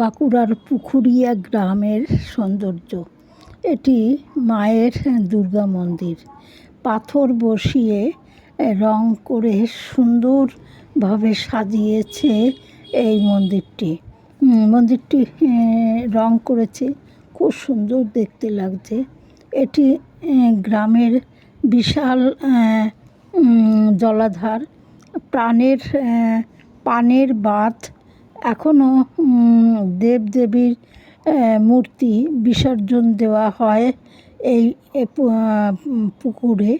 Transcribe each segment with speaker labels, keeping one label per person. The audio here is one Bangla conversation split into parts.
Speaker 1: বাঁকুড়ার পুখুরিয়া গ্রামের সৌন্দর্য। এটি মায়ের দুর্গা মন্দির। পাথর বসিয়ে রং করে সুন্দরভাবে সাজিয়েছে এই মন্দিরটি। মন্দিরটি রং করেছে, খুব সুন্দর দেখতে লাগছে। এটি গ্রামের বিশাল জলাধার, পানের বাঁধ। এখনও দেবদেবীর মূর্তি বিসর্জন দেওয়া হয় এই পুকুরে।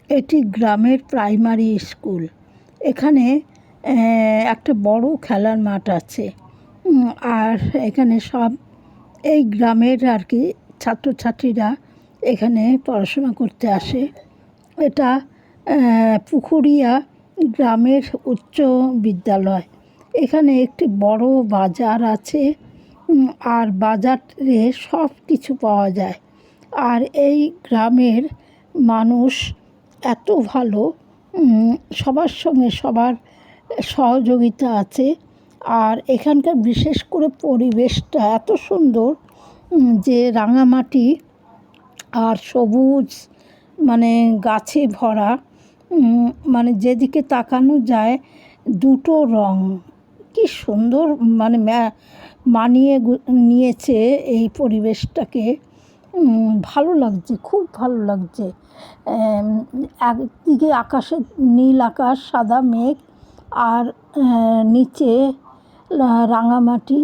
Speaker 1: এটি গ্রামের প্রাইমারি স্কুল। এখানে একটা বড় খেলার মাঠ আছে, আর এখানে সব এই গ্রামের আর কি ছাত্রছাত্রীরা এখানে পড়াশোনা করতে আসে। এটা পুখুরিয়া গ্রামের উচ্চ বিদ্যালয়। এখানে একটি বড় বাজার আছে, আর বাজারে সব কিছু পাওয়া যায়। আর এই গ্রামের মানুষ এত ভালো, সবার সঙ্গে সবার সহযোগিতা আছে। আর এখানকার বিশেষ করে পরিবেশটা এত সুন্দর যে রাঙামাটি আর সবুজ, মানে গাছে ভরা, মানে যেদিকে তাকানো যায় দুটো রং কি সুন্দর মানে মানিয়ে নিয়েছে এই পরিবেশটাকে। ভালো লাগছে, খুব ভালো লাগছে। একদিকে আকাশে নীল আকাশ, সাদা মেঘ, আর নিচে রাঙামাটি।